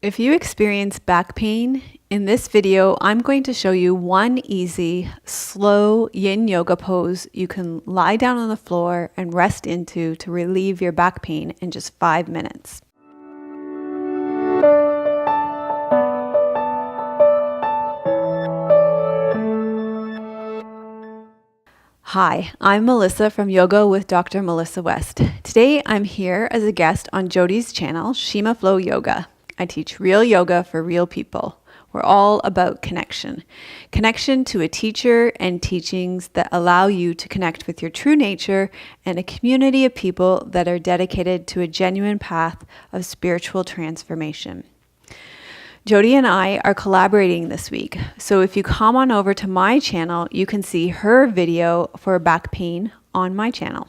If you experience back pain, in this video, I'm going to show you one easy, slow yin yoga pose you can lie down on the floor and rest into to relieve your back pain in just 5 minutes. Hi, I'm Melissa from Yoga with Dr. Melissa West. Today, I'm here as a guest on Jody's channel, Shima Flow Yoga. I teach real yoga for real people. We're all about connection. Connection to a teacher and teachings that allow you to connect with your true nature and a community of people that are dedicated to a genuine path of spiritual transformation. Jody and I are collaborating this week, so if you come on over to my channel, you can see her video for back pain on my channel.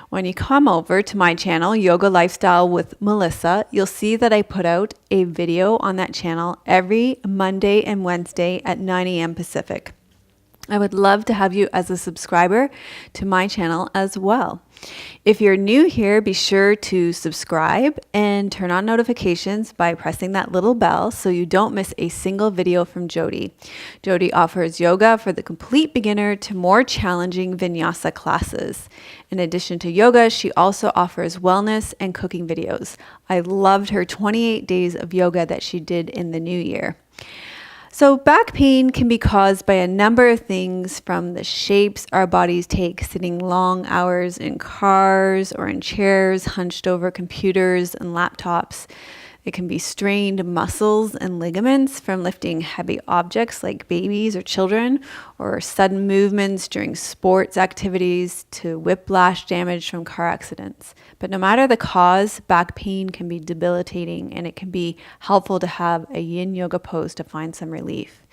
When you come over to my channel, Yoga Lifestyle with Melissa, you'll see that I put out a video on that channel every Monday and Wednesday at 9 a.m. Pacific. I would love to have you as a subscriber to my channel as well. If you're new here, be sure to subscribe and turn on notifications by pressing that little bell so you don't miss a single video from Jody. Jody offers yoga for the complete beginner to more challenging vinyasa classes. In addition to yoga, she also offers wellness and cooking videos. I loved her 28 days of yoga that she did in the new year. So back pain can be caused by a number of things, from the shapes our bodies take sitting long hours in cars or in chairs hunched over computers and laptops. It can be strained muscles and ligaments from lifting heavy objects like babies or children, or sudden movements during sports activities, to whiplash damage from car accidents. But no matter the cause, back pain can be debilitating, and it can be helpful to have a yin yoga pose to find some relief.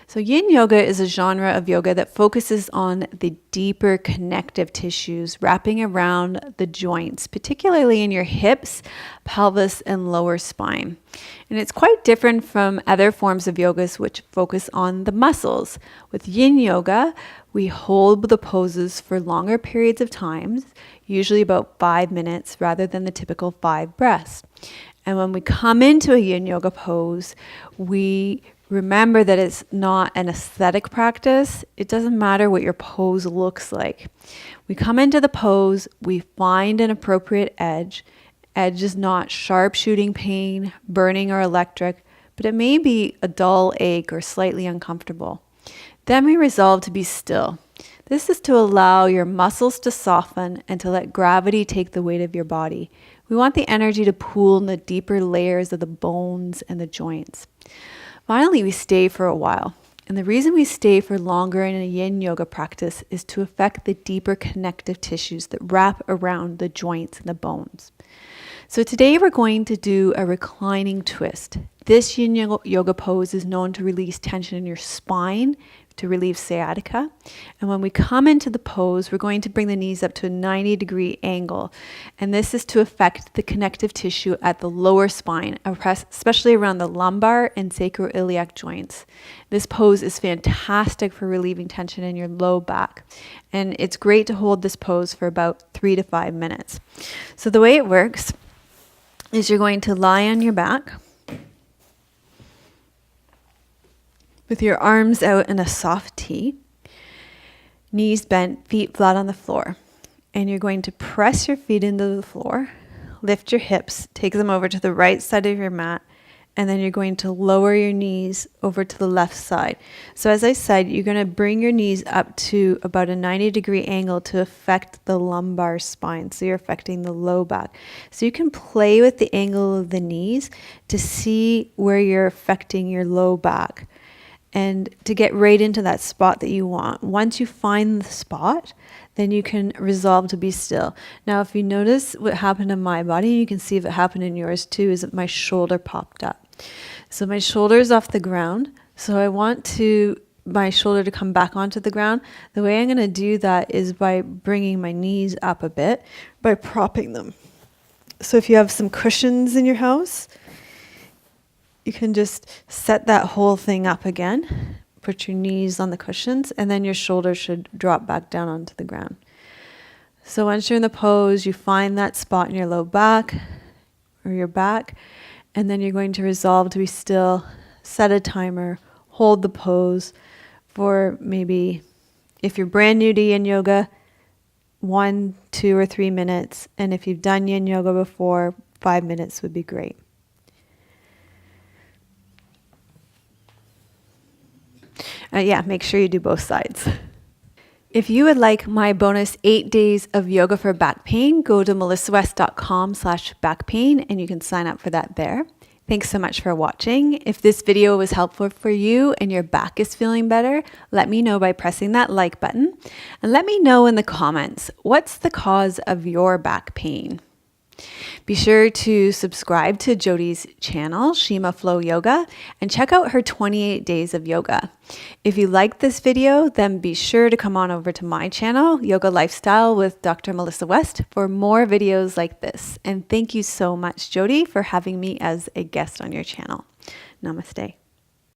So yin yoga is a genre of yoga that focuses on the deeper connective tissues wrapping around the joints, particularly in your hips, pelvis, and lower spine. And it's quite different from other forms of yogas which focus on the muscles. With yin yoga, we hold the poses for longer periods of time, usually about 5 minutes rather than the typical 5 breaths. And when we come into a yin yoga pose, we remember that it's not an aesthetic practice. It doesn't matter what your pose looks like. We come into the pose, we find an appropriate edge. Edge is not sharp shooting pain, burning, or electric, but it may be a dull ache or slightly uncomfortable. Then we resolve to be still. This is to allow your muscles to soften and to let gravity take the weight of your body. We want the energy to pool in the deeper layers of the bones and the joints. Finally, we stay for a while. And the reason we stay for longer in a yin yoga practice is to affect the deeper connective tissues that wrap around the joints and the bones. So today we're going to do a reclining twist. This yin yoga pose is known to release tension in your spine, to relieve sciatica. And when we come into the pose, we're going to bring the knees up to a 90-degree angle. And this is to affect the connective tissue at the lower spine, especially around the lumbar and sacroiliac joints. This pose is fantastic for relieving tension in your low back. And it's great to hold this pose for about 3 to 5 minutes. So the way it works is you're going to lie on your back with your arms out in a soft T, knees bent, feet flat on the floor. And you're going to press your feet into the floor, lift your hips, take them over to the right side of your mat, and then you're going to lower your knees over to the left side. So as I said, you're going to bring your knees up to about a 90-degree angle to affect the lumbar spine. So you're affecting the low back. So you can play with the angle of the knees to see where you're affecting your low back, and to get right into that spot that you want. Once you find the spot, then you can resolve to be still. Now, if you notice what happened in my body, you can see if it happened in yours too, is that my shoulder popped up. So my shoulder is off the ground. So I want my shoulder to come back onto the ground. The way I'm going to do that is by bringing my knees up a bit, by propping them. So if you have some cushions in your house, you can just set that whole thing up again, put your knees on the cushions, and then your shoulders should drop back down onto the ground. So once you're in the pose, you find that spot in your low back or your back, And then you're going to resolve to be still, set a timer, hold the pose for maybe, if you're brand new to Yin Yoga, 1, 2, or 3 minutes. And if you've done Yin Yoga before, 5 minutes would be great. Make sure you do both sides. If you would like my bonus 8 days of yoga for back pain, go to melissawest.com/backpain and you can sign up for that there. Thanks so much for watching. If this video was helpful for you and your back is feeling better, let me know by pressing that like button. And let me know in the comments, what's the cause of your back pain? Be sure to subscribe to Jody's channel, Shima Flow Yoga, and check out her 28 days of yoga. If you liked this video, then be sure to come on over to my channel, Yoga Lifestyle with Dr. Melissa West, for more videos like this. And thank you so much, Jody, for having me as a guest on your channel. Namaste.